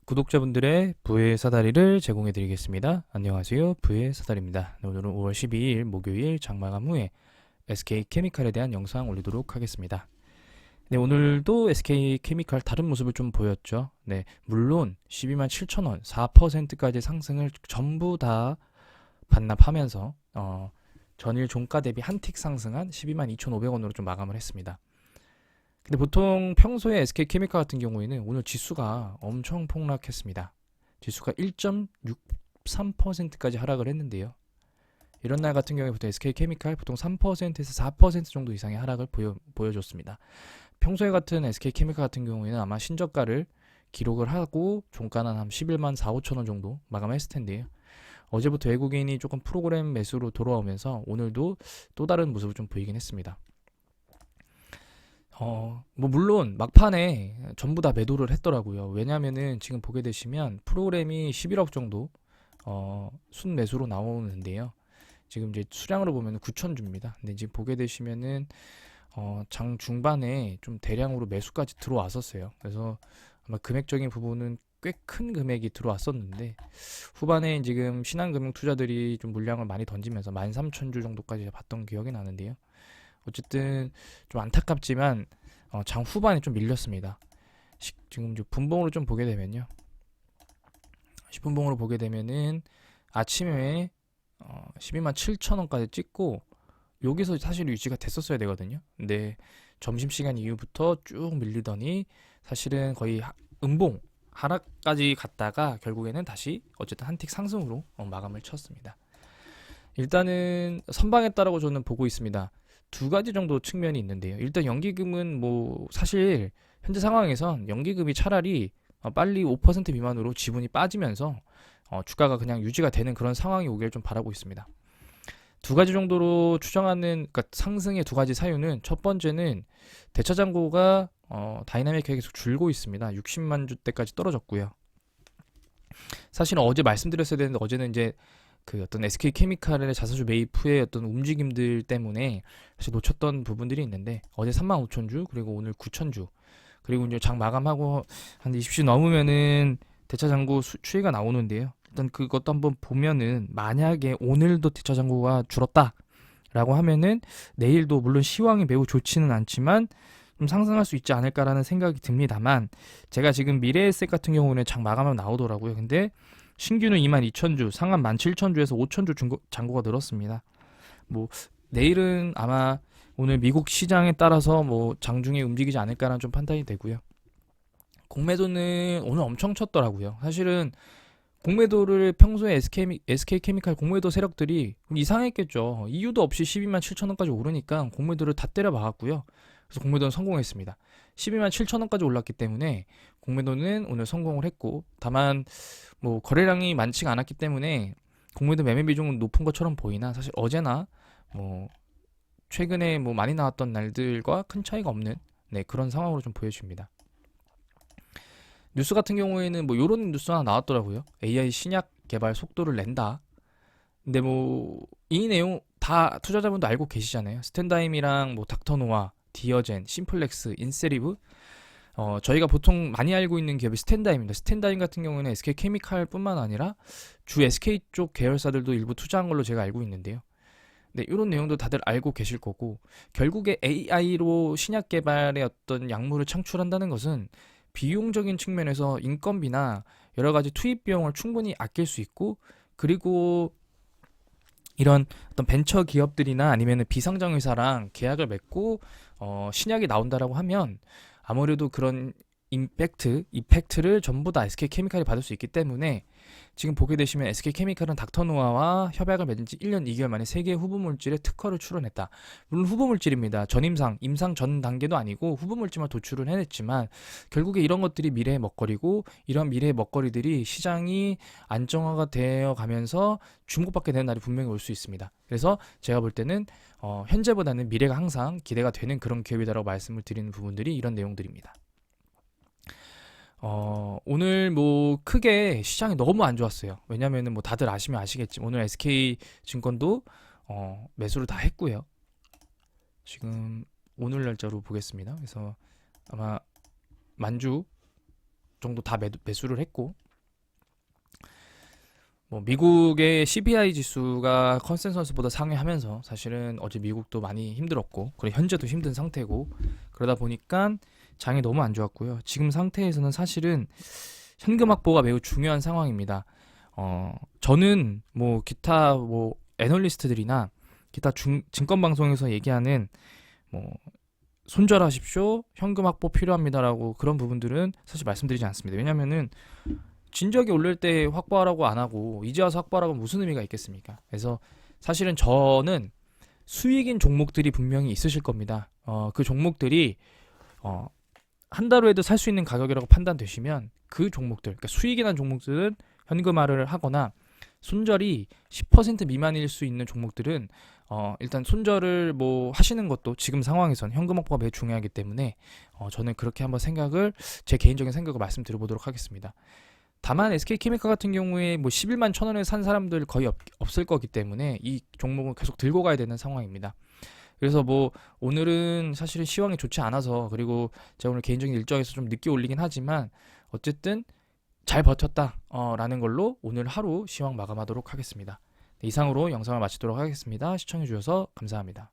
구독자분들의 부의 사다리를 제공해 드리겠습니다. 안녕하세요. 부의 사다리입니다. 오늘은 5월 12일 목요일 장마감 후에 SK케미칼에 대한 영상 올리도록 하겠습니다. 네, 오늘도 SK케미칼 다른 모습을 좀 보였죠. 네, 물론 12만 7천 원, 4%까지 상승을 전부 다 반납하면서 전일 종가 대비 한 틱 상승한 12만 2,500원으로 좀 마감을 했습니다. 근데 보통 평소에 SK케미칼 같은 경우에는 오늘 지수가 엄청 폭락했습니다. 지수가 1.63%까지 하락을 했는데요. 이런 날 같은 경우에 보통 SK케미칼 보통 3%에서 4% 정도 이상의 하락을 보여줬습니다. 평소에 같은 SK케미칼 같은 경우에는 아마 신저가를 기록을 하고 종가는 한 11만 4, 5천 원 정도 마감했을 텐데요. 어제부터 외국인이 조금 프로그램 매수로 돌아오면서 오늘도 또 다른 모습을 좀 보이긴 했습니다. 뭐 물론 막판에 전부 다 매도를 했더라고요. 왜냐면은 지금 보게 되시면 프로그램이 11억 정도 순매수로 나오는데요. 지금 이제 수량으로 보면 9천 주입니다. 근데 지금 보게 되시면은 장 중반에 좀 대량으로 매수까지 들어왔었어요. 그래서 아마 금액적인 부분은 꽤 큰 금액이 들어왔었는데 후반에 지금 신한금융 투자들이 좀 물량을 많이 던지면서 13,000주 정도까지 봤던 기억이 나는데요. 어쨌든 좀 안타깝지만 장 후반에 좀 밀렸습니다. 지금 분봉으로 좀 보게 되면요. 10분봉으로 보게 되면은 아침에 12만 7천 원까지 찍고 여기서 사실 유지가 됐었어야 되거든요. 근데 점심시간 이후부터 쭉 밀리더니 사실은 거의 음봉 하락까지 갔다가 결국에는 다시 어쨌든 한 틱 상승으로 마감을 쳤습니다. 일단은 선방했다라고 저는 보고 있습니다. 두 가지 정도 측면이 있는데요. 일단 연기금은 뭐 사실 현재 상황에선 연기금이 차라리 빨리 5% 미만으로 지분이 빠지면서 주가가 그냥 유지가 되는 그런 상황이 오길 좀 바라고 있습니다. 두 가지 정도로 추정하는 그러니까 상승의 두 가지 사유는 첫 번째는 대차 잔고가 다이나믹하게 계속 줄고 있습니다. 60만 주대까지 떨어졌고요. 사실은 어제 말씀드렸어야 되는데 어제는 이제 그 어떤 SK케미칼의 자사주 매입 후의 어떤 움직임들 때문에 사실 놓쳤던 부분들이 있는데 어제 35,000주 그리고 오늘 9,000주 그리고 이제 장 마감하고 한 20주 넘으면은 대차 잔고 추이가 나오는데요. 일단 그것도 한번 보면은 만약에 오늘도 대차 잔고가 줄었다라고 하면은 내일도 물론 시황이 매우 좋지는 않지만 좀 상승할 수 있지 않을까라는 생각이 듭니다만 제가 지금 미래에셋 같은 경우는 장 마감하면 나오더라고요. 근데 신규는 22,000주, 상한 17,000주에서 5,000주 잔고가 늘었습니다. 뭐 내일은 아마 오늘 미국 시장에 따라서 뭐 장중에 움직이지 않을까라는 좀 판단이 되고요. 공매도는 오늘 엄청 쳤더라고요. 사실은 공매도를 평소에 SK케미칼 공매도 세력들이 이상했겠죠. 이유도 없이 12만 7천 원까지 오르니까 공매도를 다 때려 박았고요. 그래서 공매도는 성공했습니다. 12만 7천 원까지 올랐기 때문에 공매도는 오늘 성공을 했고 다만 뭐 거래량이 많지가 않았기 때문에 공매도 매매 비중은 높은 것처럼 보이나 사실 어제나 뭐 최근에 뭐 많이 나왔던 날들과 큰 차이가 없는 그런 상황으로 좀 보여집니다. 뉴스 같은 경우에는 뭐 요런 뉴스 하나 나왔더라고요. AI 신약 개발 속도를 낸다. 근데 뭐 이 내용 다 투자자분도 알고 계시잖아요. 스탠다임이랑 뭐 닥터노아, 디어젠, 심플렉스, 인세리브 저희가 보통 많이 알고 있는 기업이 스탠다임입니다. 스탠다임 같은 경우는 SK케미칼뿐만 아니라 주 SK 쪽 계열사들도 일부 투자한 걸로 제가 알고 있는데요. 네, 이런 내용도 다들 알고 계실 거고 결국에 AI로 신약 개발의 어떤 약물을 창출한다는 것은 비용적인 측면에서 인건비나 여러 가지 투입 비용을 충분히 아낄 수 있고 그리고 이런 어떤 벤처 기업들이나 아니면 비상장 회사랑 계약을 맺고 신약이 나온다라고 하면 아무래도 그런 이펙트를 전부 다 SK케미칼이 받을 수 있기 때문에 지금 보게 되시면 SK케미칼은 닥터노아와 협약을 맺은 지 1년 2개월 만에 세계 후보물질의 특허를 출원했다. 물론 후보물질입니다. 임상 전 단계도 아니고 후보물질만 도출을 해냈지만 결국에 이런 것들이 미래의 먹거리고 이런 미래의 먹거리들이 시장이 안정화가 되어 가면서 주목받게 되는 날이 분명히 올 수 있습니다. 그래서 제가 볼 때는 현재보다는 미래가 항상 기대가 되는 그런 기업이다라고 말씀을 드리는 부분들이 이런 내용들입니다. 오늘 뭐 크게 시장이 너무 안 좋았어요. 왜냐면은 뭐 다들 아시면 아시겠지만 오늘 SK 증권도 매수를 다 했고요. 지금 오늘 날짜로 보겠습니다. 그래서 아마 만주 정도 다 매수를 했고, 뭐 미국의 CPI 지수가 컨센서스보다 상회하면서 사실은 어제 미국도 많이 힘들었고, 그리고 현재도 힘든 상태고, 그러다 보니까 장이 너무 안 좋았고요. 지금 상태에서는 사실은 현금 확보가 매우 중요한 상황입니다. 저는 뭐 기타 뭐 애널리스트들이나 기타 증권 방송에서 얘기하는 뭐 손절하십시오, 현금 확보 필요합니다라고 그런 부분들은 사실 말씀드리지 않습니다. 왜냐면은 진작에 올릴 때 확보하라고 안 하고 이제 와서 확보하라고 무슨 의미가 있겠습니까? 그래서 사실은 저는 수익인 종목들이 분명히 있으실 겁니다. 그 종목들이 한 달 후에도 살 수 있는 가격이라고 판단되시면 그 종목들, 그러니까 수익이 난 종목들은 현금화를 하거나, 손절이 10% 미만일 수 있는 종목들은 일단 손절을 뭐 하시는 것도 지금 상황에선 현금 확보가 매우 중요하기 때문에 저는 그렇게 한번 제 개인적인 생각을 말씀드려보도록 하겠습니다. 다만 SK케미칼 같은 경우에 뭐 11만 1,000원에 산 사람들 거의 없을 거기 때문에 이 종목은 계속 들고 가야 되는 상황입니다. 그래서 뭐 오늘은 사실은 시황이 좋지 않아서, 그리고 제가 오늘 개인적인 일정에서 좀 늦게 올리긴 하지만 어쨌든 잘 버텼다 라는 걸로 오늘 하루 시황 마감하도록 하겠습니다. 네, 이상으로 영상을 마치도록 하겠습니다. 시청해 주셔서 감사합니다.